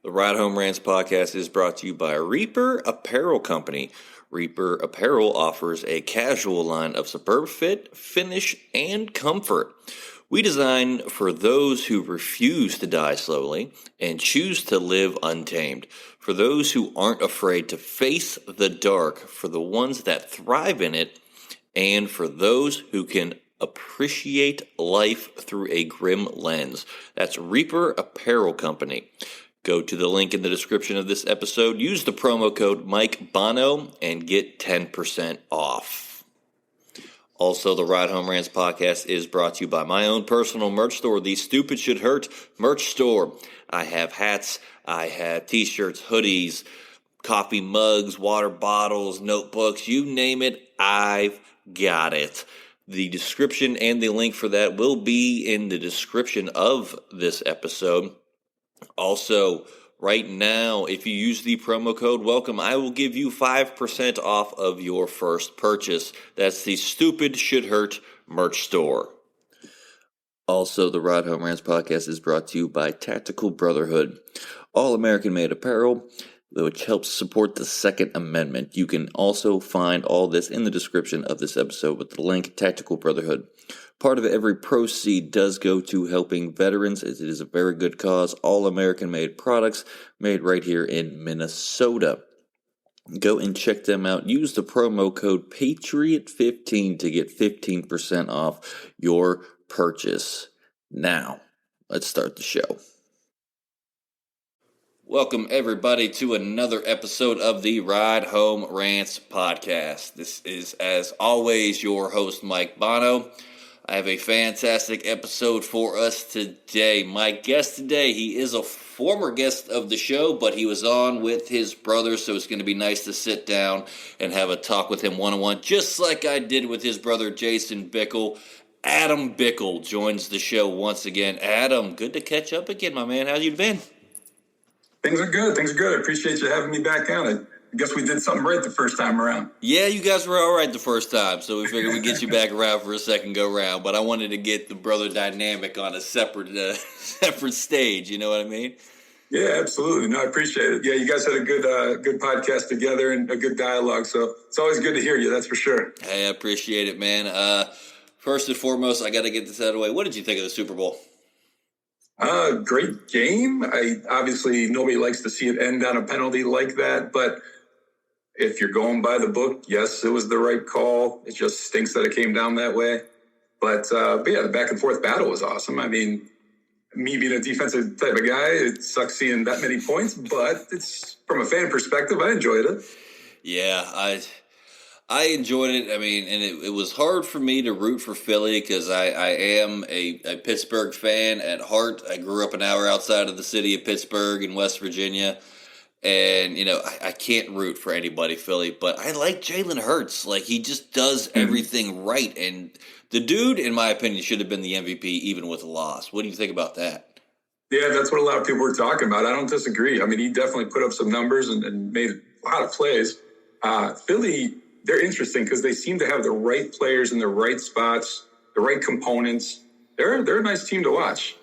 The Ride Home Rants podcast is brought to you by Reaper Apparel Company. Reaper Apparel offers a casual line of superb fit, finish, and comfort. We design for those who refuse to die slowly and choose to live untamed. For those who aren't afraid to face the dark, for the ones that thrive in it, and for those who can appreciate life through a grim lens. That's Reaper Apparel Company. Go to the link in the description of this episode, use the promo code Mike Bono, and get 10% off. Also, the Ride Home Rants podcast is brought to you by my own personal merch store, the Stupid Should Hurt merch store. I have hats, I have t-shirts, hoodies, coffee mugs, water bottles, notebooks, you name it, I've got it. The description and the link for that will be in the description of this episode. Also, right now, if you use the promo code WELCOME, I will give you 5% off of your first purchase. That's the Stupid Should Hurt merch store. Also, the Ride Home Rants podcast is brought to you by Tactical Brotherhood, all American-made apparel, which helps support the Second Amendment. You can also find all this in the description of this episode with the link, Tactical Brotherhood. Part of every proceed does go to helping veterans, as it is a very good cause. All American-made products made right here in Minnesota. Go and check them out. Use the promo code PATRIOT15 to get 15% off your purchase. Now, let's start the show. Welcome, everybody, to another episode of the Ride Home Rants podcast. This is, as always, your host, Mike Bono. I have a fantastic episode for us today. My guest today, he is a former guest of the show, but he was on with his brother, so it's going to be nice to sit down and have a talk with him one-on-one, just like I did with his brother, Jason Bickel. Adam Bickel joins the show once again. Adam, good to catch up again, my man. How you been? Things are good. I appreciate you having me back on. I guess we did something right the first time around. Yeah, you guys were all right the first time, so we figured we'd get you back around for a second go round. But I wanted to get the brother dynamic on a separate stage. You know what I mean? Yeah, absolutely. No, I appreciate it. Yeah, you guys had a good podcast together and a good dialogue. So it's always good to hear you. That's for sure. Hey, I appreciate it, man. First and foremost, I got to get this out of the way. What did you think of the Super Bowl? Great game. Obviously nobody likes to see it end on a penalty like that, but if you're going by the book, yes, it was the right call. It just stinks that it came down that way. But yeah, the back and forth battle was awesome. I mean, me being a defensive type of guy, it sucks seeing that many points, but it's from a fan perspective, I enjoyed it. Yeah, I enjoyed it. I mean, and it was hard for me to root for Philly because I am a Pittsburgh fan at heart. I grew up an hour outside of the city of Pittsburgh in West Virginia. And, you know, I can't root for anybody Philly, but I like Jalen Hurts. Like, he just does everything right. And the dude, in my opinion, should have been the MVP even with a loss. What do you think about that? Yeah, that's what a lot of people were talking about. I don't disagree. I mean, he definitely put up some numbers and made a lot of plays. Philly, they're interesting because they seem to have the right players in the right spots, the right components. They're a nice team to watch.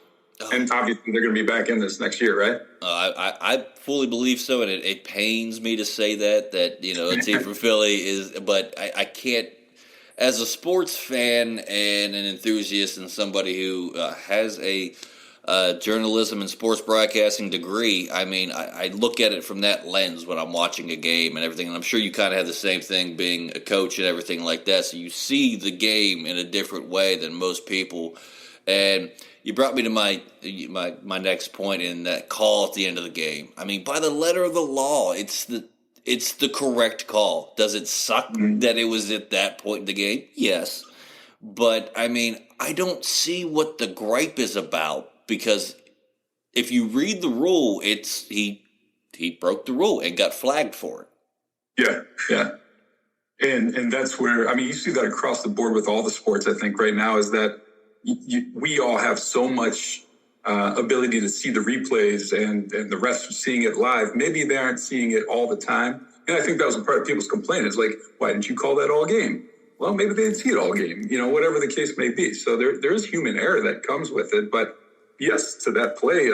And obviously they're going to be back in this next year, right? I fully believe so, and it pains me to say that you know, a team from Philly is, but I can't, as a sports fan and an enthusiast and somebody who has a journalism and sports broadcasting degree, I mean, I look at it from that lens when I'm watching a game and everything, and I'm sure you kind of have the same thing being a coach and everything like that, so you see the game in a different way than most people, and you brought me to my next point in that call at the end of the game. I mean, by the letter of the law, it's the correct call. Does it suck that it was at that point in the game? Yes. But, I mean, I don't see what the gripe is about because if you read the rule, it's he broke the rule and got flagged for it. Yeah. And that's where, I mean, you see that across the board with all the sports, I think, right now is that we all have so much ability to see the replays and the refs seeing it live. Maybe they aren't seeing it all the time. And I think that was a part of people's complaint. It's like, why didn't you call that all game? Well, maybe they didn't see it all game, you know, whatever the case may be. So there is human error that comes with it. But yes, to that play,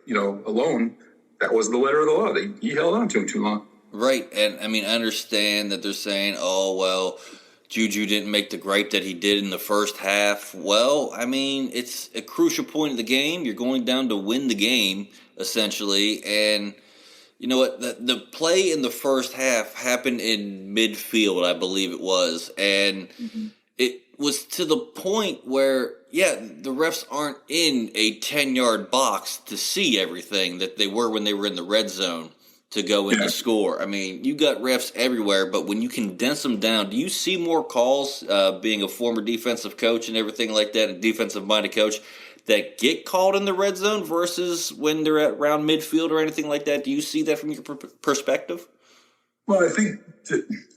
alone, that was the letter of the law. He held on to him too long. Right. And I mean, I understand that they're saying, oh, well, Juju didn't make the gripe that he did in the first half. Well, I mean, it's a crucial point of the game. You're going down to win the game, essentially. And you know what? The play in the first half happened in midfield, I believe it was. And it was to the point where, yeah, the refs aren't in a 10-yard box to see everything that they were when they were in the red zone to go in to score. I mean, you got refs everywhere, but when you condense them down, do you see more calls, being a former defensive coach and everything like that, a defensive-minded coach, that get called in the red zone versus when they're at around midfield or anything like that? Do you see that from your perspective? Well, I think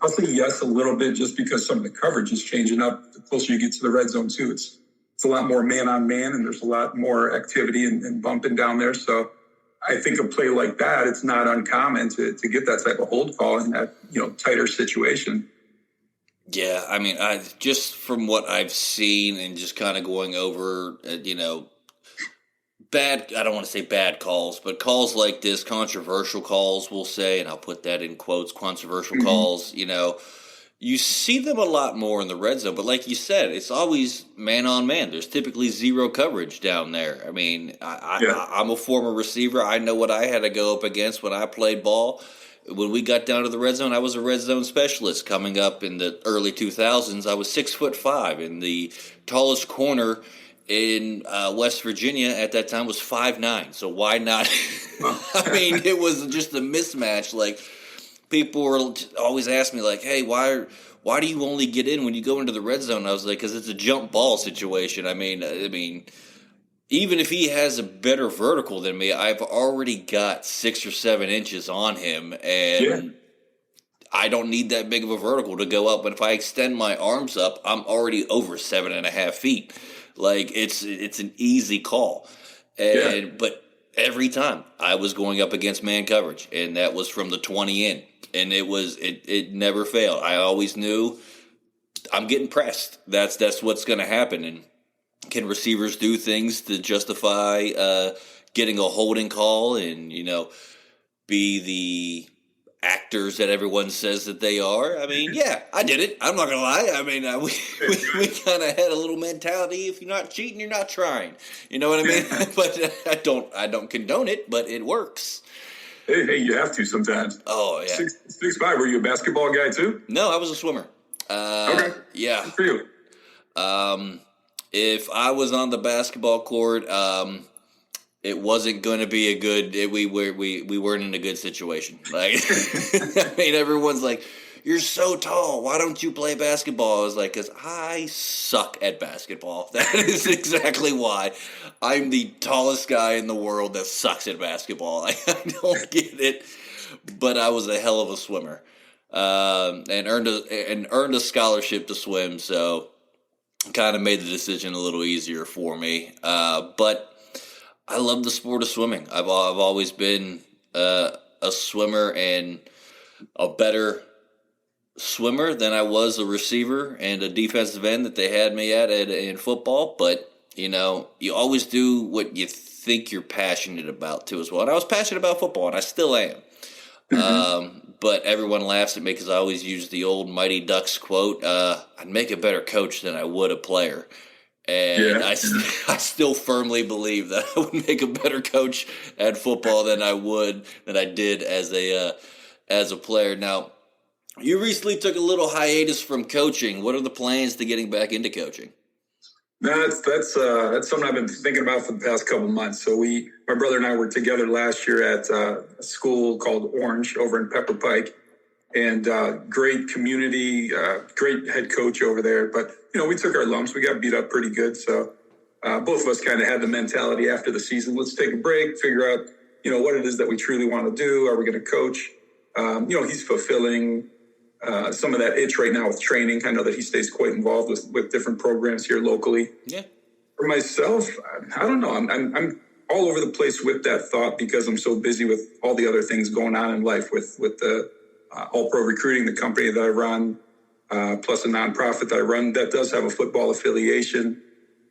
I'll say yes a little bit, just because some of the coverage is changing up the closer you get to the red zone too. It's a lot more man on man, and there's a lot more activity and bumping down there. So I think a play like that, it's not uncommon to get that type of hold call in that tighter situation. Yeah, I mean, just from what I've seen and just kind of going over, bad, I don't want to say bad calls, but calls like this, controversial calls, we'll say, and I'll put that in quotes, controversial calls, you see them a lot more in the red zone. But like you said, it's always man on man. There's typically zero coverage down there. I mean, I'm a former receiver. I know what I had to go up against when I played ball. When we got down to the red zone, I was a red zone specialist. Coming up in the early 2000s, I was 6'5", and the tallest corner in West Virginia at that time was 5'9". So why not? I mean, it was just a mismatch. Like, people were always asking me, like, hey, why do you only get in when you go into the red zone? I was like, because it's a jump ball situation. I mean, even if he has a better vertical than me, I've already got 6 or 7 inches on him, and I don't need that big of a vertical to go up. But if I extend my arms up, I'm already over 7.5 feet. Like, it's an easy call. But every time I was going up against man coverage, and that was from the 20 in, and it never failed. I always knew I'm getting pressed. That's what's going to happen. And can receivers do things to justify getting a holding call and, be the actors that everyone says that they are? I mean, yeah, I did it. I'm not going to lie. I mean, we kind of had a little mentality. If you're not cheating, you're not trying. You know what I mean? But I don't condone it, but it works. Hey, you have to sometimes. Oh, yeah. 6'5", were you a basketball guy too? No, I was a swimmer. Okay. Yeah. Good for you. If I was on the basketball court, it wasn't going to be a good. We weren't in a good situation. Like, I mean, everyone's like, "You're so tall. Why don't you play basketball?" I was like, "Because I suck at basketball. That is exactly why. I'm the tallest guy in the world that sucks at basketball. I don't get it." But I was a hell of a swimmer, and earned a scholarship to swim. So, kind of made the decision a little easier for me. But I love the sport of swimming. I've always been a swimmer, and a better swimmer than I was a receiver and a defensive end that they had me at in football. But, you always do what you think you're passionate about too as well. And I was passionate about football, and I still am. But everyone laughs at me because I always use the old Mighty Ducks quote, I'd make a better coach than I would a player. And I still firmly believe that I would make a better coach at football than I did as a player. Now, you recently took a little hiatus from coaching. What are the plans to getting back into coaching? That's something I've been thinking about for the past couple of months. So my brother and I were together last year at a school called Orange over in Pepper Pike, and great community, great head coach over there. But we took our lumps. We got beat up pretty good. So both of us kind of had the mentality after the season: let's take a break, figure out what it is that we truly want to do. Are we going to coach? He's fulfilling some of that itch right now with training. I know that he stays quite involved with different programs here locally. Yeah. For myself, I don't know. I'm all over the place with that thought because I'm so busy with all the other things going on in life with the All Pro Recruiting, the company that I run, plus a nonprofit that I run that does have a football affiliation.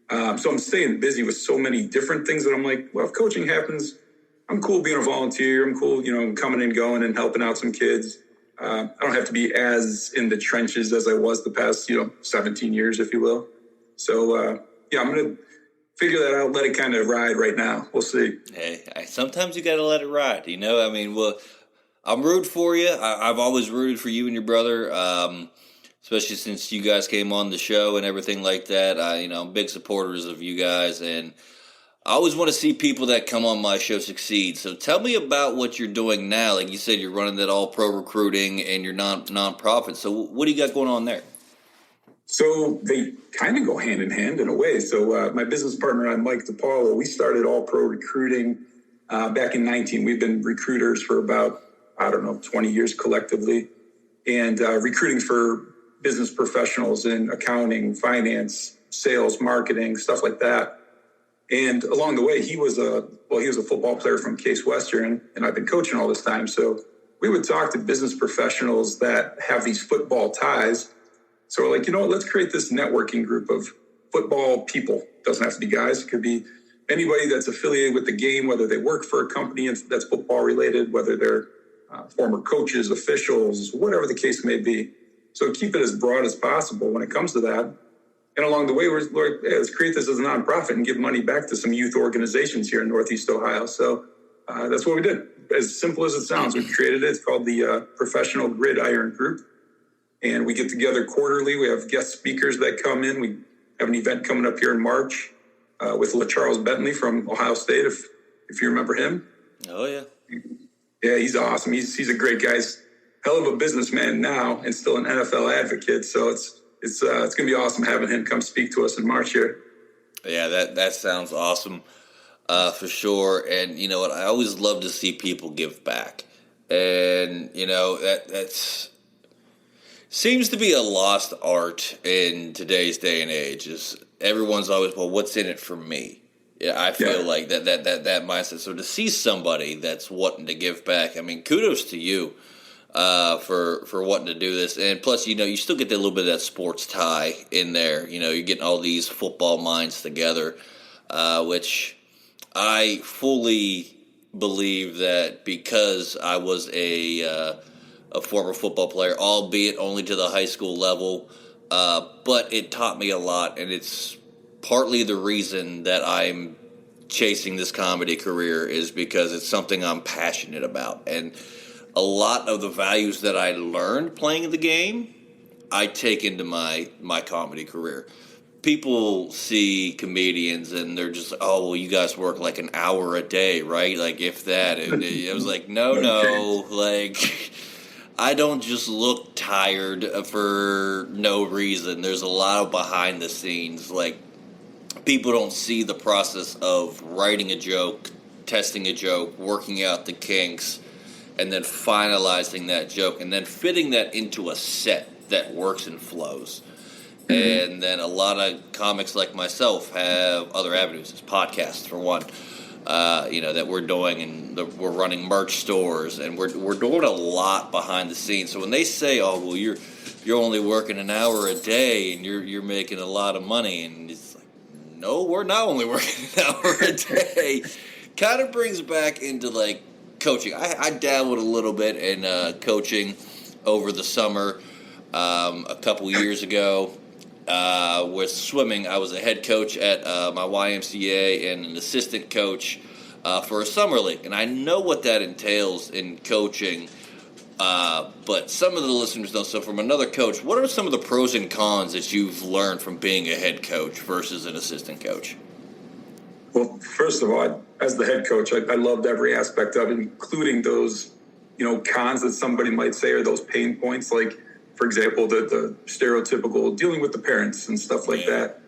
So I'm staying busy with so many different things that I'm like, well, if coaching happens, I'm cool being a volunteer. I'm cool, coming and going and helping out some kids. I don't have to be as in the trenches as I was the past, 17 years, if you will. So, I'm going to figure that out, let it kind of ride right now. We'll see. Hey, sometimes you got to let it ride, well, I'm rooting for you. I've always rooted for you and your brother, especially since you guys came on the show and everything like that. I'm big supporters of you guys, and I always want to see people that come on my show succeed. So tell me about what you're doing now. Like you said, you're running that all-pro recruiting and your non-profit. So what do you got going on there? So they kind of go hand in hand in a way. So my business partner and I, Mike DePaulo, we started all-pro recruiting back in 19. We've been recruiters for about, 20 years collectively, and recruiting for business professionals in accounting, finance, sales, marketing, stuff like that. And along the way, he was a football player from Case Western, and I've been coaching all this time. So we would talk to business professionals that have these football ties. So we're like, let's create this networking group of football people. Doesn't have to be guys. It could be anybody that's affiliated with the game, whether they work for a company that's football related, whether they're former coaches, officials, whatever the case may be. So keep it as broad as possible when it comes to that. And along the way, we're like, let's create this as a nonprofit and give money back to some youth organizations here in Northeast Ohio. So that's what we did. As simple as it sounds, we created it. It's called the Professional Gridiron Group. And we get together quarterly. We have guest speakers that come in. We have an event coming up here in March with Charles Bentley from Ohio State, if you remember him. Oh, yeah. Yeah, he's awesome. He's a great guy. He's a hell of a businessman now and still an NFL advocate. So it's going to be awesome having him come speak to us in March here. Yeah, that sounds awesome for sure. And you know what? I always love to see people give back. And, that's seems to be a lost art in today's day and age. Is everyone's always, well, what's in it for me? Yeah, I feel like that mindset. So to see somebody that's wanting to give back, kudos to you for wanting to do this. And plus, you still get that little bit of that sports tie in there. You're getting all these football minds together, which I fully believe that because I was a former football player, albeit only to the high school level, but it taught me a lot, and it's partly the reason that I'm chasing this comedy career is because it's something I'm passionate about. And a lot of the values that I learned playing the game, I take into my comedy career. People see comedians and they're just, oh, well, you guys work like an hour a day, right? Like, if that. And I was like, no, like, I don't just look tired for no reason. There's a lot of behind the scenes. Like, people don't see the process of writing a joke, testing a joke, working out the kinks, and then finalizing that joke, and then fitting that into a set that works and flows. Mm-hmm. And then a lot of comics like myself have other avenues. It's podcasts, for one, that we're doing, and we're running merch stores, and we're doing a lot behind the scenes. So when they say, oh, well, you're only working an hour a day, and you're making a lot of money, and it's like, no, we're not only working an hour a day. Kind of brings back into, like, coaching. I dabbled a little bit in coaching over the summer a couple years ago. With swimming, I was a head coach at my YMCA and an assistant coach for a summer league. And I know what that entails in coaching, but some of the listeners don't. So from another coach, what are some of the pros and cons that you've learned from being a head coach versus an assistant coach? Well, first of all, as the head coach, I loved every aspect of it, including those, cons that somebody might say, or those pain points, like, for example, the stereotypical dealing with the parents and stuff like that.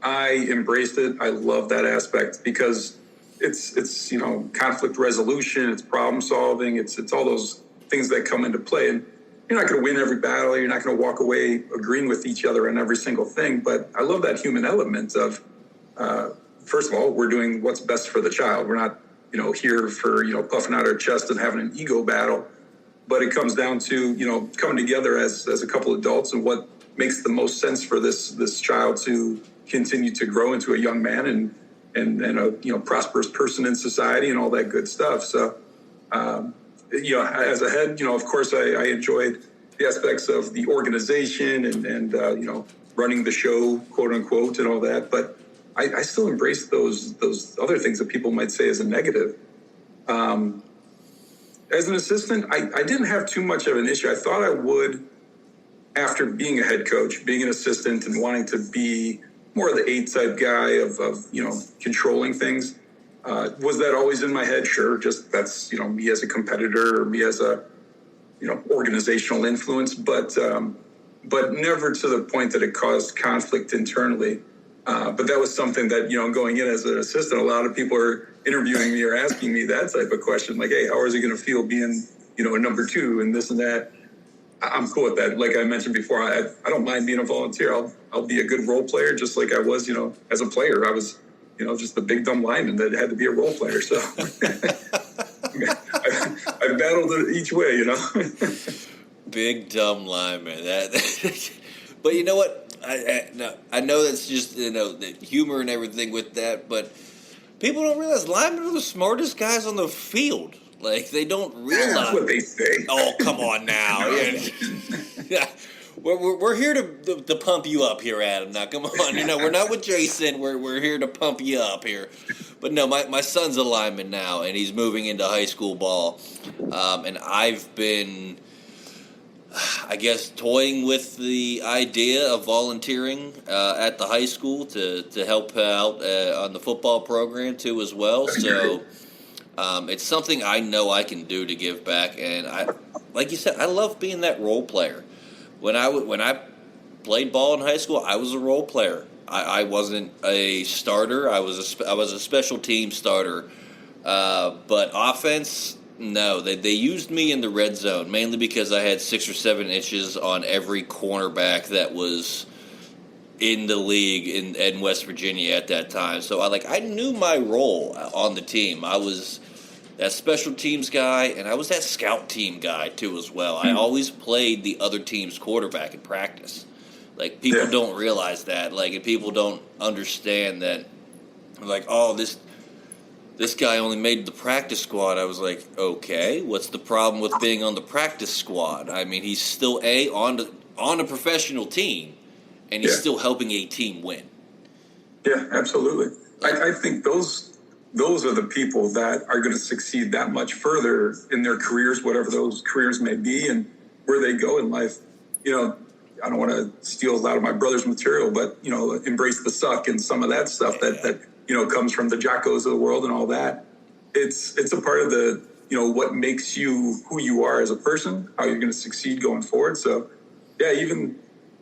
I embraced it. I love that aspect because it's conflict resolution, it's problem solving, it's all those things that come into play. And you're not going to win every battle. You're not going to walk away agreeing with each other on every single thing. But I love that human element of, first of all, we're doing what's best for the child. We're not, here for, puffing out our chest and having an ego battle. But it comes down to, coming together as a couple adults and what makes the most sense for this child to continue to grow into a young man and a prosperous person in society and all that good stuff. So, as a head, of course, I enjoyed the aspects of the organization and running the show, quote unquote, and all that. But I still embrace those other things that people might say is a negative. As an assistant, I didn't have too much of an issue. I thought I would, after being a head coach, being an assistant and wanting to be more of the 8 type guy of controlling things. Was that always in my head? Sure. Just that's, me as a competitor or me as a, organizational influence, but never to the point that it caused conflict internally. But that was something that, going in as an assistant, a lot of people are interviewing me or asking me that type of question. Like, hey, how is it going to feel being, a number 2 and this and that? I'm cool with that. Like I mentioned before, I don't mind being a volunteer. I'll be a good role player, just like I was, as a player. I was, just the big dumb lineman that had to be a role player. So I battled it each way, Big dumb lineman. But you know what? I know that's just the humor and everything with that, but people don't realize linemen are the smartest guys on the field. Like, they don't realize. That's what they say. Oh, come on now. Yeah. We're here to pump you up here, Adam. Now, come on. We're not with Jason. We're here to pump you up here. But no, my son's a lineman now, and he's moving into high school ball. And I've been, I guess, toying with the idea of volunteering at the high school to help out on the football program, too, as well. So it's something I know I can do to give back. And like you said, I love being that role player. When I played ball in high school, I was a role player. I wasn't a starter. I was a special team starter. But offense, no. They used me in the red zone, mainly because I had 6 or 7 inches on every cornerback that was in the league in West Virginia at that time. So I knew my role on the team. I was that special teams guy, and I was that scout team guy, too, as well. I always played the other team's quarterback in practice. Like, people don't realize that. Like, and people don't understand that. Like, oh, this guy only made the practice squad. I was like, okay, what's the problem with being on the practice squad? I mean, he's still on a professional team, and he's still helping a team win. Yeah, absolutely. I think those are the people that are going to succeed that much further in their careers, whatever those careers may be, and where they go in life. I don't want to steal a lot of my brother's material, but, embrace the suck and some of that stuff that comes from the Jackos of the world and all that. It's a part of the, what makes you who you are as a person, how you're going to succeed going forward. So, yeah, even,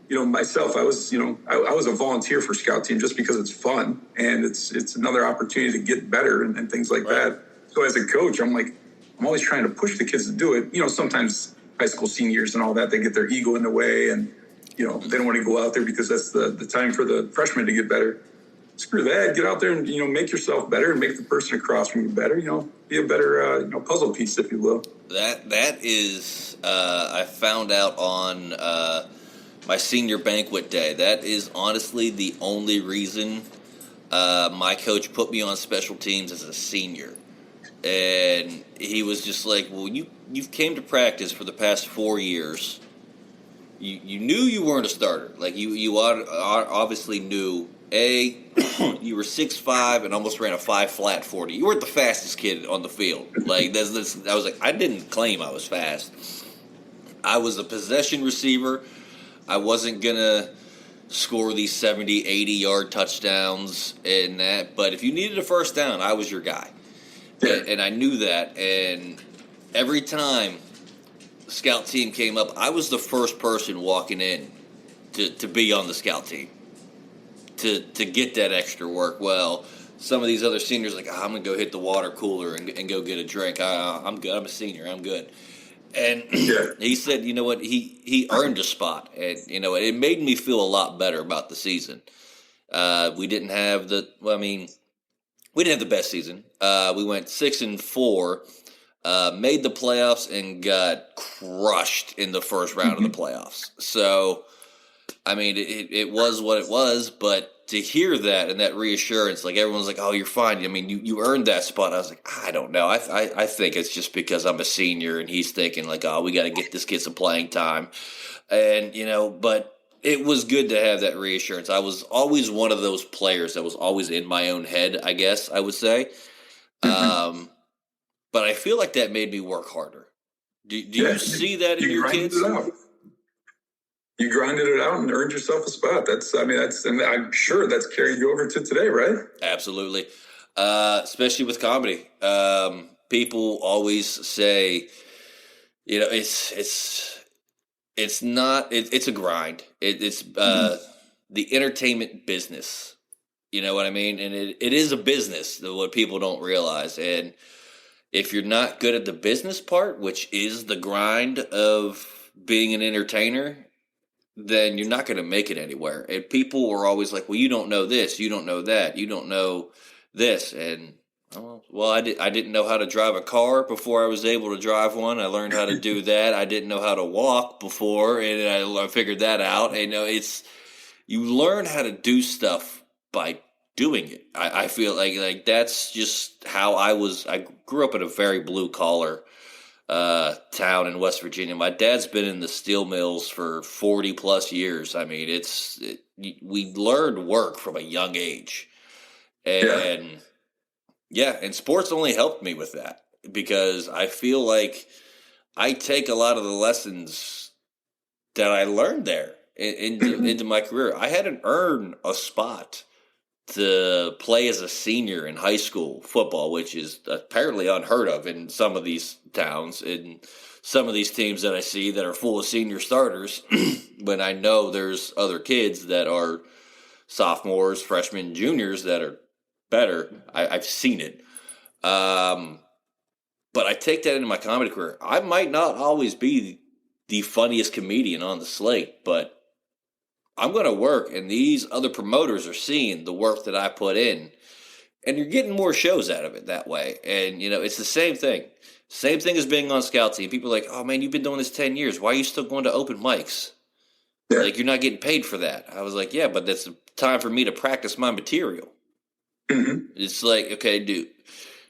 myself, I was a volunteer for Scout Team just because it's fun and it's another opportunity to get better and things like that. So as a coach, I'm always trying to push the kids to do it. Sometimes high school seniors and all that, they get their ego in the way and, they don't want to go out there because that's the time for the freshmen to get better. Screw that. Get out there and, make yourself better and make the person across from you better, be a better, puzzle piece, if you will. That is, I found out on my senior banquet day. That is honestly the only reason my coach put me on special teams as a senior. And he was just like, well, you've came to practice for the past 4 years. You knew you weren't a starter. Like, you obviously knew, you were 6'5" and almost ran a 5 flat 40. You weren't the fastest kid on the field. Like, I was like, I didn't claim I was fast. I was a possession receiver. I wasn't going to score these 70, 80-yard touchdowns and that. But if you needed a first down, I was your guy. And I knew that. And every time the scout team came up, I was the first person walking in to be on the scout team, to get that extra work. Well, some of these other seniors like, I'm going to go hit the water cooler and go get a drink. I'm good. I'm a senior. I'm good. And he said, you know what, he earned a spot. And, it made me feel a lot better about the season. We didn't have the best season. We went 6-4, made the playoffs, and got crushed in the first round of the playoffs. So, I mean, it was what it was, but to hear that and that reassurance, like everyone's like, "Oh, you're fine." I mean, you earned that spot. I was like, I don't know. I think it's just because I'm a senior, and he's thinking like, "Oh, we got to get this kid some playing time," and but it was good to have that reassurance. I was always one of those players that was always in my own head, I guess I would say. But I feel like that made me work harder. Do you see that in your kids? You grinded it out and earned yourself a spot. And I'm sure that's carried you over to today, right? Absolutely. Especially with comedy. People always say, it's a grind. It's the entertainment business. You know what I mean? And it is a business, what people don't realize. And if you're not good at the business part, which is the grind of being an entertainer, then you're not going to make it anywhere. And people are always like, well, you don't know this, you don't know that, you don't know this. And, I didn't know how to drive a car before I was able to drive one. I learned how to do that. I didn't know how to walk before, and I figured that out. And, you learn how to do stuff by doing it. I feel like that's just how I was. I grew up in a very blue collar town in West Virginia. My dad's been in the steel mills for 40 plus years. I mean, we learned work from a young age, and and sports only helped me with that, because I feel like I take a lot of the lessons that I learned there into my career. I had to earn a spot to play as a senior in high school football, which is apparently unheard of in some of these towns and some of these teams that I see that are full of senior starters. When I know there's other kids that are sophomores, freshmen, juniors that are better. I've seen it. But I take that into my comedy career. I might not always be the funniest comedian on the slate, but I'm going to work, and these other promoters are seeing the work that I put in, and you're getting more shows out of it that way. And, it's the same thing. Same thing as being on Scout Team. People are like, oh, man, you've been doing this 10 years. Why are you still going to open mics? Yeah. Like, you're not getting paid for that. I was like, yeah, but that's time for me to practice my material. Mm-hmm. It's like, okay, dude,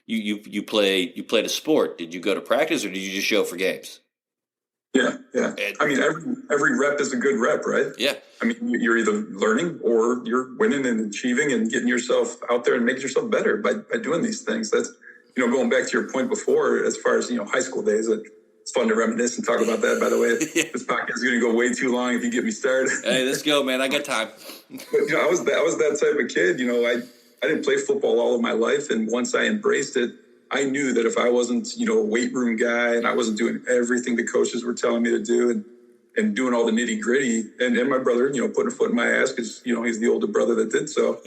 you played a sport. Did you go to practice, or did you just show for games? Yeah. I mean, every rep is a good rep, right? Yeah. I mean, you're either learning or you're winning and achieving and getting yourself out there and making yourself better by doing these things. That's, going back to your point before, as far as, high school days, it's fun to reminisce and talk about that, by the way. This podcast is going to go way too long if you get me started. Hey, let's go, man. I got time. But, I was that type of kid. I didn't play football all of my life. And once I embraced it, I knew that if I wasn't, a weight room guy, and I wasn't doing everything the coaches were telling me to do and doing all the nitty gritty, and my brother, putting a foot in my ass because, he's the older brother that did so,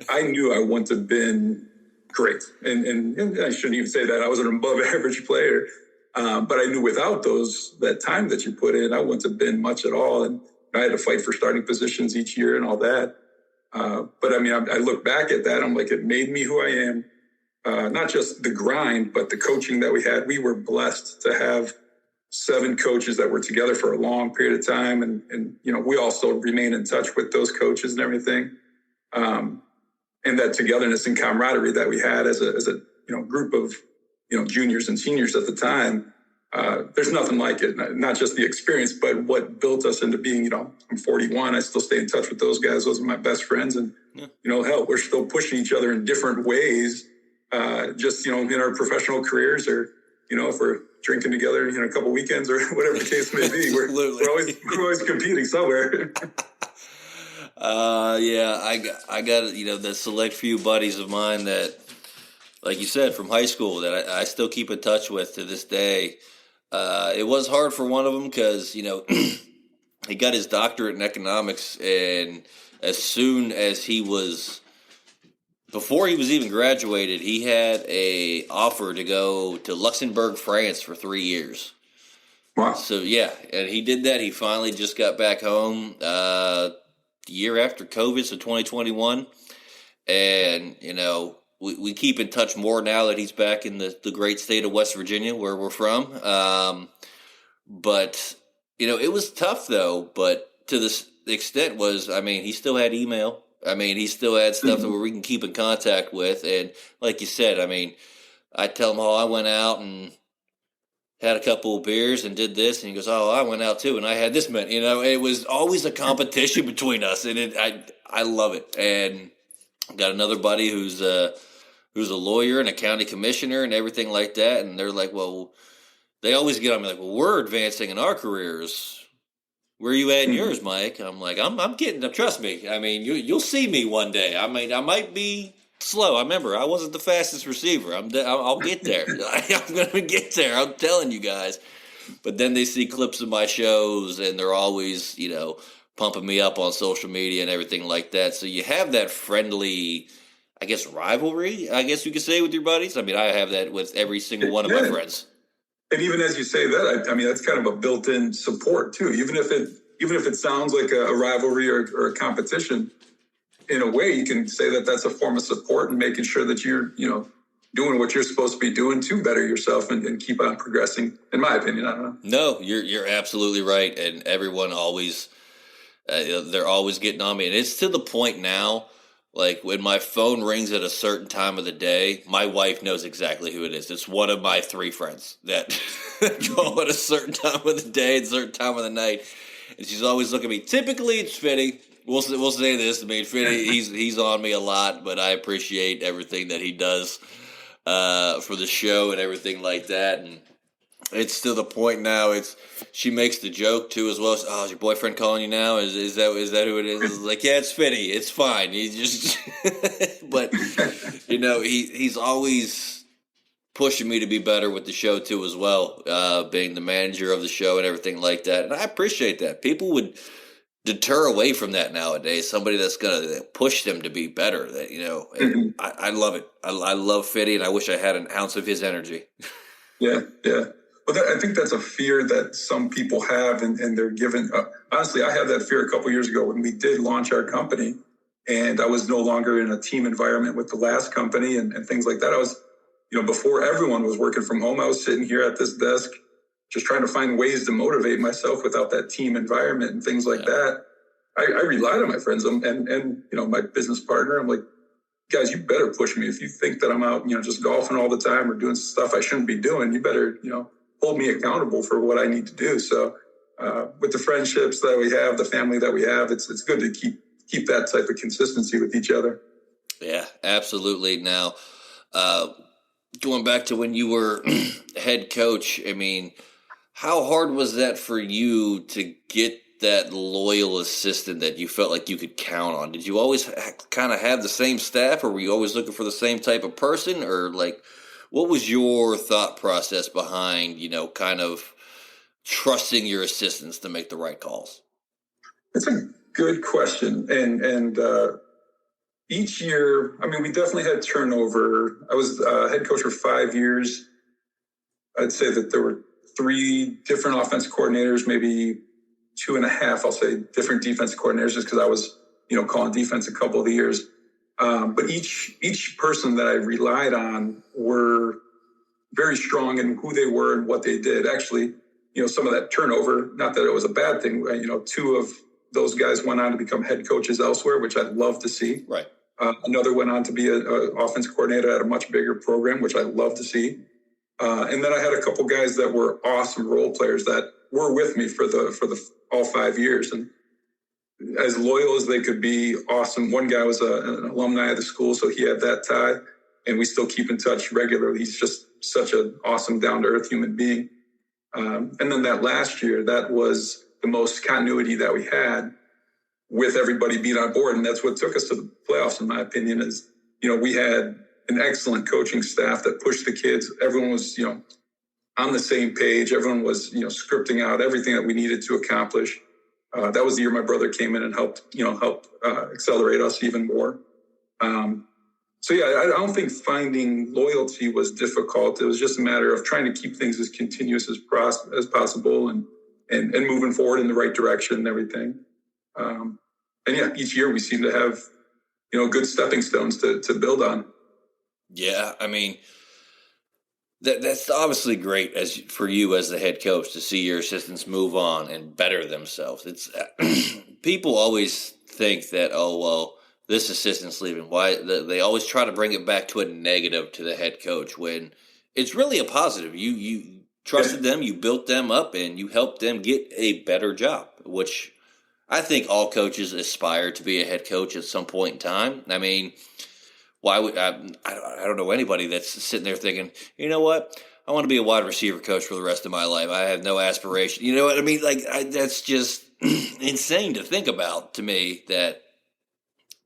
I knew I wouldn't have been great. And I shouldn't even say that. I was an above average player. But I knew without that time that you put in, I wouldn't have been much at all. And I had to fight for starting positions each year and all that. But I mean, I look back at that, I'm like, it made me who I am. Not just the grind, but the coaching that we had. We were blessed to have 7 coaches that were together for a long period of time. And we also remain in touch with those coaches and everything. And that togetherness and camaraderie that we had as a group of, juniors and seniors at the time. There's nothing like it. Not just the experience, but what built us into being, I'm 41. I still stay in touch with those guys. Those are my best friends. And, hell, we're still pushing each other in different ways. Just, in our professional careers, or, if we're drinking together, a couple weekends or whatever the case may be, we're always competing somewhere. I got, the select few buddies of mine that, like you said, from high school that I still keep in touch with to this day. It was hard for one of them because, he got his doctorate in economics, and as soon as before he was even graduated, he had a offer to go to Luxembourg, France for 3 years. Wow. So, yeah, and he did that. He finally just got back home the year after COVID, so 2021. And, we keep in touch more now that he's back in the great state of West Virginia, where we're from. But, it was tough, though. But to this extent was, he still had email. I mean, he still had stuff that we can keep in contact with. And like you said, I mean, I tell him, oh, I went out and had a couple of beers and did this, and he goes, "Oh, I went out too, and I had this many." It was always a competition between us, and I love it. And got another buddy who's a lawyer and a county commissioner and everything like that, and they're like, "Well," they always get on me like, "Well, we're advancing in our careers. Where are you at in yours, Mike?" I'm like, "I'm getting. Trust me. I mean, you'll see me one day. I mean, I might be." Slow. I remember I wasn't the fastest receiver. I'll get there. I'm gonna get there. I'm telling you guys. But then they see clips of my shows, and they're always, pumping me up on social media and everything like that. So you have that friendly, I guess, rivalry. I guess you could say with your buddies. I mean, I have that with every single one of my friends. And even as you say that, I mean, that's kind of a built-in support too. Even if it sounds like a rivalry or a competition. In a way, you can say that that's a form of support and making sure that you're, doing what you're supposed to be doing to better yourself and keep on progressing. In my opinion, I don't know. No, you're absolutely right, and everyone always, they're always getting on me, and it's to the point now. Like when my phone rings at a certain time of the day, my wife knows exactly who it is. It's one of my 3 friends that go at a certain time of the day, a certain time of the night, and she's always looking at me. Typically, it's Fitty. We'll say this. I mean, Fitty, he's on me a lot, but I appreciate everything that he does for the show and everything like that. And it's to the point now. She makes the joke too as well. Oh, is your boyfriend calling you now? Is that who it is? It's like, yeah, it's Fitty. It's fine. He just, but he's always pushing me to be better with the show too as well. Being the manager of the show and everything like that, and I appreciate that. People would deter away from that nowadays. Somebody that's going to push them to be better. That I love it. I love Fitty, and I wish I had an ounce of his energy. Yeah. Well, I think that's a fear that some people have, and they're given. Honestly, I had that fear a couple years ago when we did launch our company, and I was no longer in a team environment with the last company and things like that. I was, before everyone was working from home, I was sitting here at this desk just trying to find ways to motivate myself without that team environment and things like that. I relied on my friends and my business partner. I'm like, guys, you better push me. If you think that I'm out, just golfing all the time or doing stuff I shouldn't be doing, you better, hold me accountable for what I need to do. So with the friendships that we have, the family that we have, it's good to keep that type of consistency with each other. Yeah, absolutely. Now, going back to when you were head coach, I mean, how hard was that for you to get that loyal assistant that you felt like you could count on? Did you always kind of have the same staff, or were you always looking for the same type of person? Or what was your thought process behind, kind of trusting your assistants to make the right calls? It's a good question. And each year, I mean, we definitely had turnover. I was head coach for 5 years. I'd say that there were 3 different offense coordinators, maybe 2.5, I'll say, different defense coordinators, just because I was, calling defense a couple of the years. But each person that I relied on were very strong in who they were and what they did. Actually, some of that turnover, not that it was a bad thing. 2 of those guys went on to become head coaches elsewhere, which I'd love to see. Right. Another went on to be an offense coordinator at a much bigger program, which I'd love to see. And then I had a couple guys that were awesome role players that were with me for the all 5 years, and as loyal as they could be. Awesome. One guy was an alumni of the school, so he had that tie, and we still keep in touch regularly. He's just such an awesome, down to earth human being. And then that last year, that was the most continuity that we had with everybody being on board, and that's what took us to the playoffs, in my opinion. Is we had an excellent coaching staff that pushed the kids. Everyone was, on the same page. Everyone was, scripting out everything that we needed to accomplish. That was the year my brother came in and helped accelerate us even more. So yeah, I don't think finding loyalty was difficult. It was just a matter of trying to keep things as continuous as possible and moving forward in the right direction and everything. And yeah, each year we seem to have, good stepping stones to build on. Yeah, I mean, that's obviously great for you as the head coach to see your assistants move on and better themselves. It's people always think that, oh, well, this assistant's leaving. Why they always try to bring it back to a negative to the head coach when it's really a positive. You trusted them, you built them up, and you helped them get a better job, which I think all coaches aspire to be a head coach at some point in time. I mean, why would I don't know anybody that's sitting there thinking, you know what? I want to be a wide receiver coach for the rest of my life. I have no aspiration. You know what I mean? Like that's just insane to think about to me that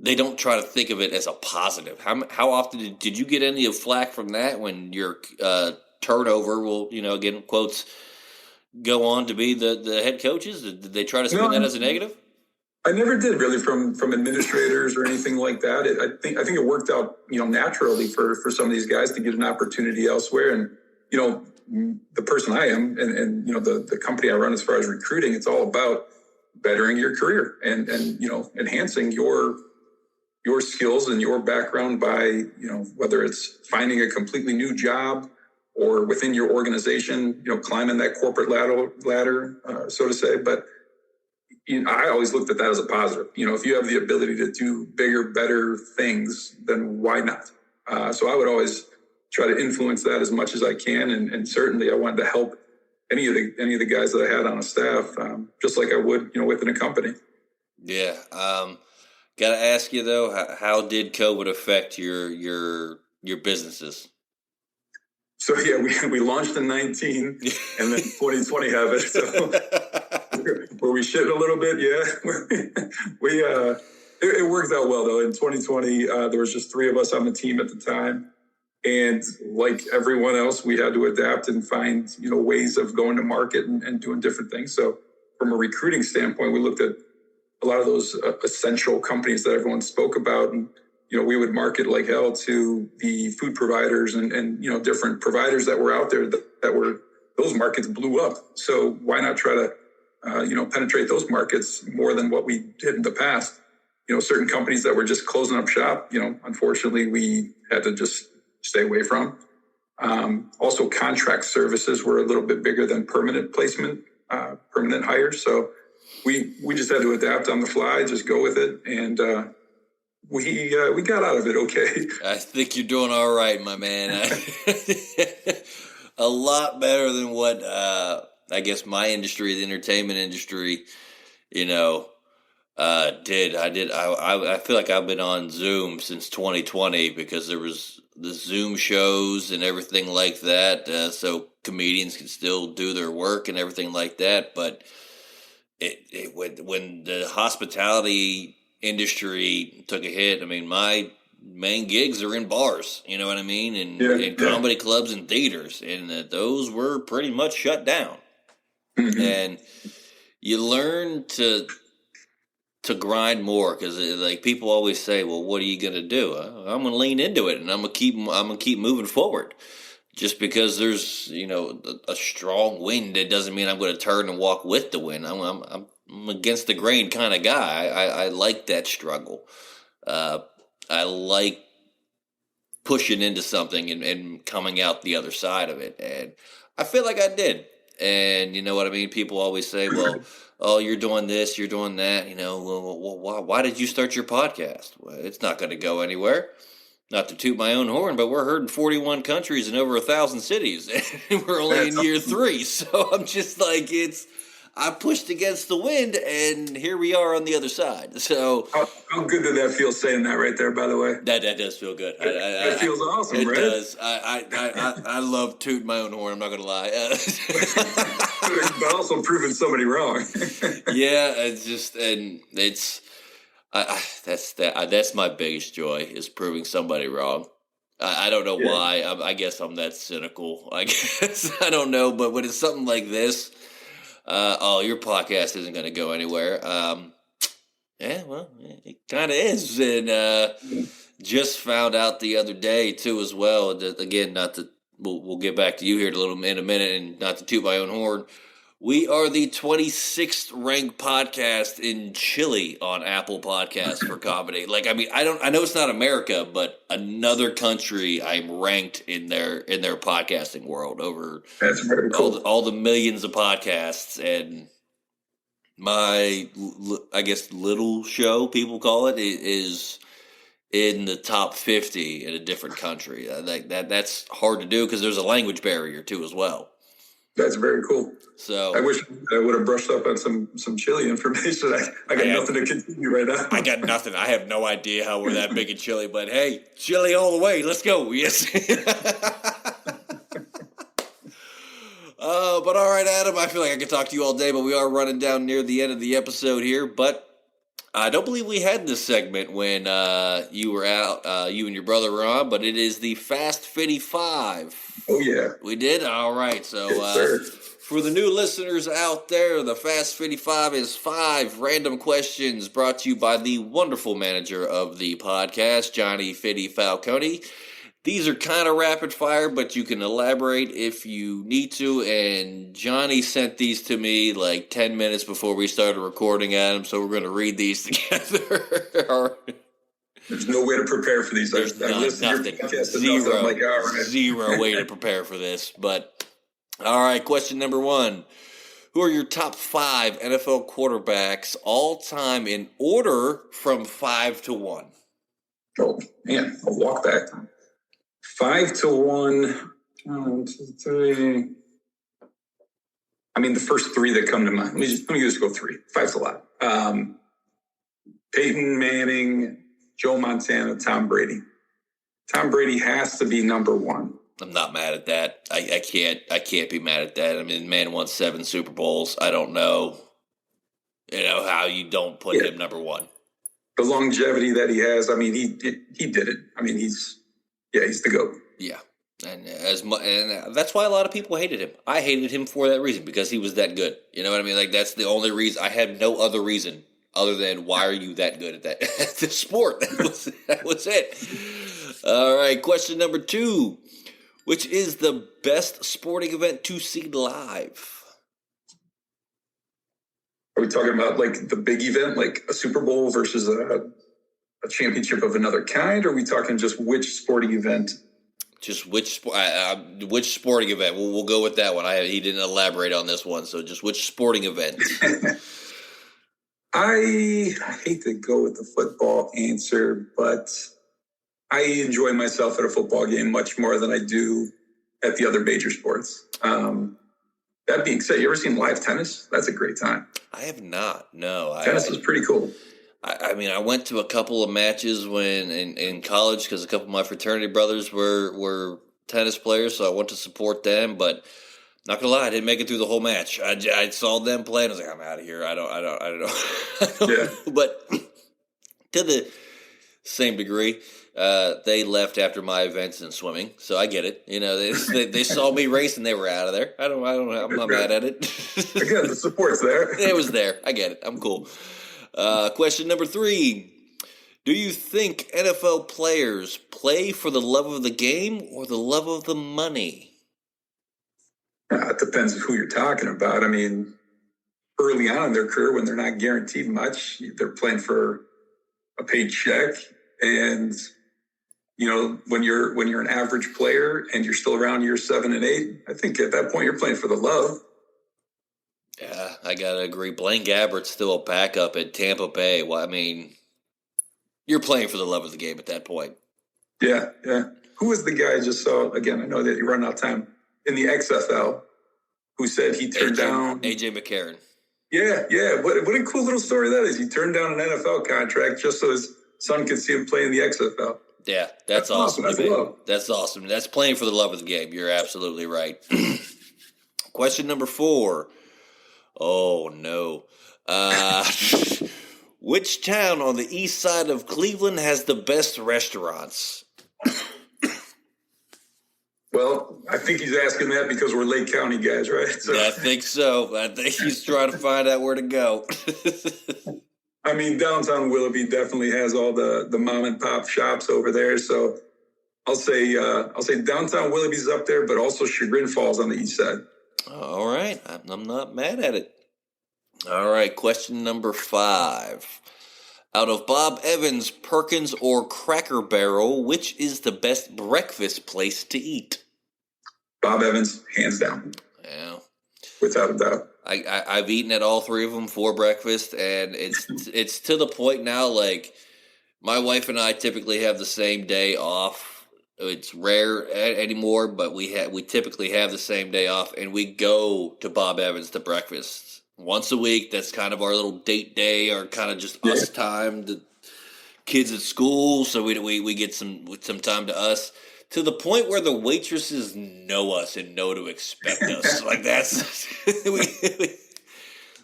they don't try to think of it as a positive. How often did you get any of flack from that when your turnover will, again, quotes, go on to be the head coaches? Did they try to spin that as a negative? I never did really from administrators or anything like that. I think it worked out, naturally for some of these guys to get an opportunity elsewhere. And, the person I am and the company I run as far as recruiting, it's all about bettering your career and enhancing your skills and your background by, whether it's finding a completely new job or within your organization, climbing that corporate ladder, so to say. But I always looked at that as a positive. If you have the ability to do bigger, better things, then why not? So I would always try to influence that as much as I can. And certainly I wanted to help any of the guys that I had on a staff, just like I would, within a company. Yeah. Got to ask you though, how did COVID affect your businesses? So yeah, we launched in 19 and then 2020 happened. So were we shitting a little bit? Yeah. It worked out well though. In 2020, there was just 3 of us on the team at the time. And like everyone else, we had to adapt and find, ways of going to market and doing different things. So from a recruiting standpoint, we looked at a lot of those essential companies that everyone spoke about. And, we would market like hell to the food providers and different providers that were out there that were, those markets blew up. So why not try to, penetrate those markets more than what we did in the past? Certain companies that were just closing up shop, unfortunately we had to just stay away from. Also contract services were a little bit bigger than permanent placement, permanent hires. So we just had to adapt on the fly, just go with it. And, we got out of it okay. I think you're doing all right, my man. A lot better than what I guess my industry, the entertainment industry, did. I feel like I've been on Zoom since 2020 because there was the Zoom shows and everything like that, so comedians can still do their work and everything like that. But when the hospitality industry took a hit, I mean, my main gigs are in bars, you know what I mean, and comedy clubs and theaters, and those were pretty much shut down. Mm-hmm. And you learn to grind more because like people always say, well, what are you going to do? I'm going to lean into it and I'm going to keep moving forward. Just because there's, a strong wind, it doesn't mean I'm going to turn and walk with the wind. I'm against the grain kind of guy. I like that struggle. I like pushing into something and coming out the other side of it. And I feel like I did. And you know what I mean? People always say, well, oh, you're doing this, you're doing that. Well, why did you start your podcast? Well, it's not going to go anywhere. Not to toot my own horn, but we're heard in 41 countries and over 1,000 cities. And we're only in year 3. So I'm just like, I pushed against the wind and here we are on the other side. So how good did that feel saying that right there, by the way? That does feel good. It feels awesome, right? It does. I love tooting my own horn. I'm not going to lie. But also proving somebody wrong. Yeah. That's my biggest joy is proving somebody wrong. I don't know why. I guess I'm that cynical. I guess I don't know. But when it's something like this, your podcast isn't going to go anywhere. It kind of is. And just found out the other day too, as well. That, again, we'll get back to you here in a minute, and not to toot my own horn. We are the 26th ranked podcast in Chile on Apple Podcasts for comedy. Like, I mean, I know it's not America, but another country I'm ranked in their podcasting world over. That's very cool. All the millions of podcasts, and my, I guess, little show, people call it, is in the top 50 in a different country. That's hard to do because there's a language barrier too as well. That's very cool. So I wish I would have brushed up on some Chile information. I got nothing to continue right now. I got nothing. I have no idea how we're that big in Chile, but hey, Chile all the way. Let's go. Yes. But all right, Adam, I feel like I could talk to you all day, but we are running down near the end of the episode here. But I don't believe we had this segment when you were out, you and your brother were on, but it is the Fast 55. Oh, yeah. We did? All right. So Yes, for the new listeners out there, the Fast 55 is 5 random questions brought to you by the wonderful manager of the podcast, Johnny Fitty Falcone. These are kind of rapid fire, but you can elaborate if you need to. And Johnny sent these to me like 10 minutes before we started recording, Adam. So we're going to read these together. There's no way to prepare for these. There's nothing. Zero, I'm like, all right. Zero way to prepare for this. But all right, question number 1. Who are your top 5 NFL quarterbacks all time in order from 5 to 1? Oh, man. I'll walk back. 5 to 1. 1, 2, 3. I mean, the first 3 that come to mind. Let me just go 3. 5's a lot. Peyton Manning, Joe Montana, Tom Brady. Tom Brady has to be number 1. I'm not mad at that. I can't be mad at that. I mean, the man won 7 Super Bowls. I don't know, how you don't put him number 1. The longevity that he has. I mean, he did it. I mean, he's the GOAT. Yeah. And that's why a lot of people hated him. I hated him for that reason, because he was that good. You know what I mean? Like, that's the only reason. I had no other reason other than, why are you that good at that at the sport? That was it. All right, question number 2. Which is the best sporting event to see live? Are we talking about like the big event, like a Super Bowl versus a championship of another kind? Or are we talking just which sporting event? Just which sporting event? We'll go with that one. He didn't elaborate on this one, so just which sporting event? I hate to go with the football answer, but I enjoy myself at a football game much more than I do at the other major sports. That being said, you ever seen live tennis? That's a great time. I have not. No. Tennis is pretty cool. I mean, I went to a couple of matches when in college because a couple of my fraternity brothers were tennis players, so I went to support them. But not gonna lie, I didn't make it through the whole match. I saw them play, and I was like, I'm out of here. I don't know. Yeah. But to the same degree, they left after my events in swimming, so I get it. They saw me race and they were out of there. I'm not mad at it. Again, the support's there. It was there. I get it. I'm cool. Question number 3. Do you think NFL players play for the love of the game or the love of the money? It depends who you're talking about. I mean, early on in their career, when they're not guaranteed much, they're playing for a paid check. And when you're an average player and you're still around year 7 and 8, I think at that point you're playing for the love. Yeah, I gotta agree. Blaine Gabbert's still a backup at Tampa Bay. Well, I mean, you're playing for the love of the game at that point. Yeah. Who was the guy I just saw? Again, I know that you run out of time. In the XFL, who said he turned down... A.J. McCarron. Yeah. What a cool little story that is. He turned down an NFL contract just so his son could see him play in the XFL. Yeah, that's awesome. That's love. That's awesome. That's playing for the love of the game. You're absolutely right. Question number 4. Oh, no. Which town on the east side of Cleveland has the best restaurants? Well, I think he's asking that because we're Lake County guys, right? So. I think so. I think he's trying to find out where to go. I mean, downtown Willoughby definitely has all the mom and pop shops over there. So I'll say downtown Willoughby's up there, but also Chagrin Falls on the east side. All right. I'm not mad at it. All right. Question number 5. Out of Bob Evans, Perkins, or Cracker Barrel, which is the best breakfast place to eat? Bob Evans, hands down. Yeah. Without a doubt. I've eaten at all 3 of them for breakfast, and it's to the point now, like, My wife and I typically have the same day off. It's rare anymore, but we typically have the same day off, and we go to Bob Evans to breakfast once a week. That's kind of our little date day, or kind of just us time. The kids at school, so we get some time to us. To the point where the waitresses know us and know to expect us. Like that's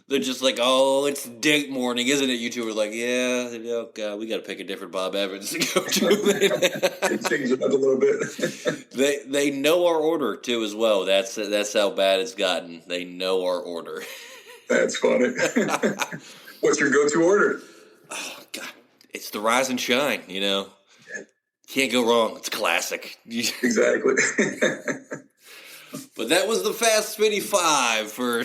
they're just like, oh, it's date morning, isn't it? You two are like, yeah, oh God, we got to pick a different Bob Evans to go to. Change it up a little bit. They know our order too as well. That's how bad it's gotten. They know our order. That's funny. What's your go-to order? Oh God, it's the Rise and Shine. You know, can't go wrong. It's classic. Exactly. But that was the Fast Spinny 5 for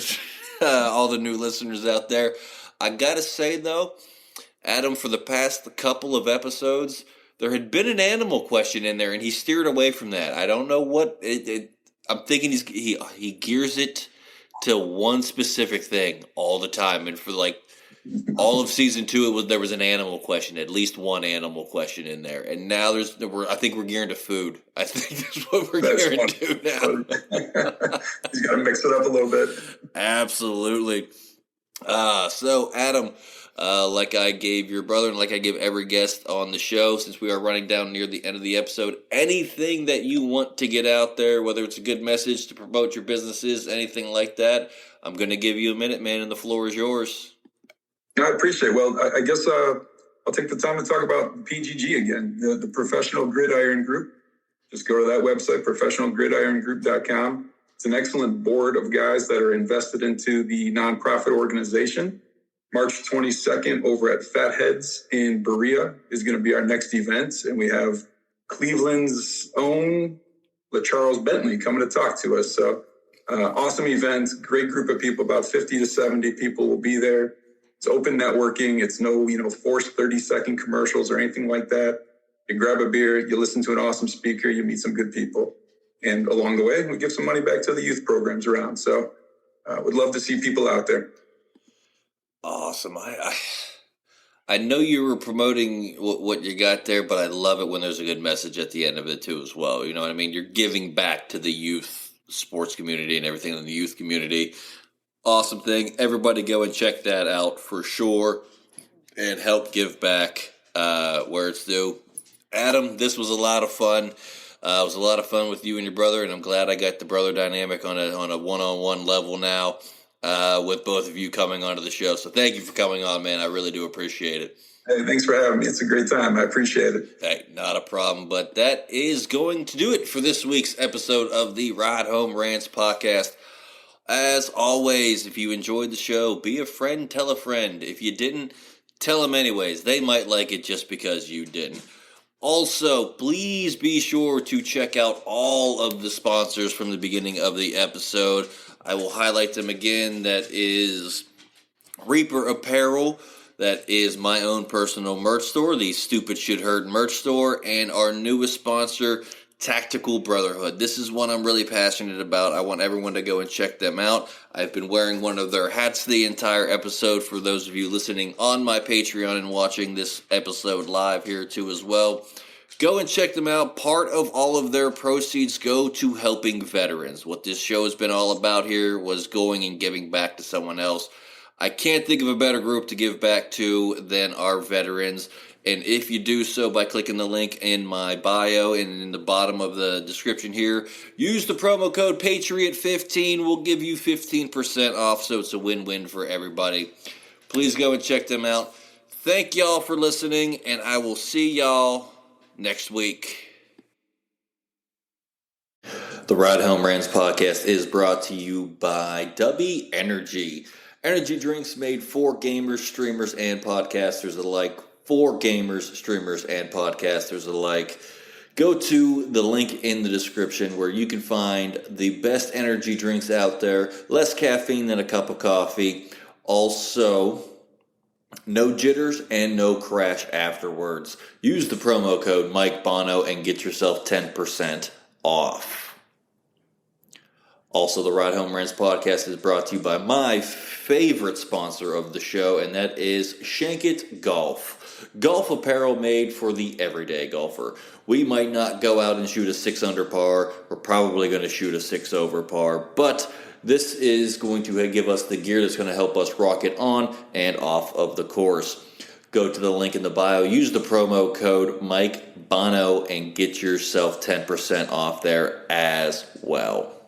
all the new listeners out there. I gotta say though, Adam, for the past couple of episodes, there had been an animal question in there, and he steered away from that. I don't know what I'm thinking. He gears it to one specific thing all the time, and for like all of season 2, there was an animal question, at least one animal question in there, and now I think we're gearing to food. I think that's what we're gearing to now. He's got to mix it up a little bit. Absolutely. So Adam, like I gave your brother and like I give every guest on the show, since we are running down near the end of the episode, anything that you want to get out there, whether it's a good message to promote your businesses, anything like that, I'm going to give you a minute, man, and the floor is yours. I appreciate it. Well, I guess I'll take the time to talk about PGG again, the Professional Gridiron Group. Just go to that website, professionalgridirongroup.com. It's an excellent board of guys that are invested into the nonprofit organization. March 22nd over at Fatheads in Berea is going to be our next event. And we have Cleveland's own LaCharles Bentley coming to talk to us. So awesome event, great group of people, about 50 to 70 people will be there. It's open networking. It's no, forced 30-second commercials or anything like that. You grab a beer, you listen to an awesome speaker, you meet some good people. And along the way, we give some money back to the youth programs around. So would love to see people out there. Awesome. I know you were promoting what you got there, but I love it when there's a good message at the end of it too as well. You know what I mean? You're giving back to the youth sports community and everything in the youth community. Awesome thing. Everybody go and check that out for sure and help give back where it's due. Adam, this was a lot of fun. It was a lot of fun with you and your brother, and I'm glad I got the brother dynamic on a one-on-one level now with both of you coming onto the show. So thank you for coming on, man. I really do appreciate it. Hey, thanks for having me. It's a great time. I appreciate it. Hey, not a problem. But that is going to do it for this week's episode of the Ride Home Rants podcast. As always, if you enjoyed the show, be a friend, tell a friend. If you didn't, tell them anyways. They might like it just because you didn't. Also, please be sure to check out all of the sponsors from the beginning of the episode. I will highlight them again. That is Reaper Apparel. That is my own personal merch store, the Stupid Shit Hurt merch store, and our newest sponsor, Tactical Brotherhood. This is one I'm really passionate about. I want everyone to go and check them out. I've been wearing one of their hats the entire episode for those of you listening on my Patreon and watching this episode live here too as well. Go and check them out. Part of all of their proceeds go to helping veterans. What this show has been all about here was going and giving back to someone else. I can't think of a better group to give back to than our veterans. And if you do so by clicking the link in my bio and in the bottom of the description here, use the promo code Patriot15. We'll give you 15% off, so it's a win-win for everybody. Please go and check them out. Thank y'all for listening, and I will see y'all next week. The Ride Home Rants podcast is brought to you by Dubby Energy. Energy drinks made for gamers, streamers, and podcasters alike. For gamers, streamers, and podcasters alike. Go to the link in the description where you can find the best energy drinks out there. Less caffeine than a cup of coffee. Also, no jitters and no crash afterwards. Use the promo code Mike Bono and get yourself 10% off. Also, the Ride Home Rants podcast is brought to you by my favorite sponsor of the show, and that is Shankit Golf. Golf apparel made for the everyday golfer. We might not go out and shoot a 6 under par. We're probably going to shoot a 6 over par, but this is going to give us the gear that's going to help us rock it on and off of the course. Go to the link in the bio, use the promo code Mike Bono, and get yourself 10% off there as well.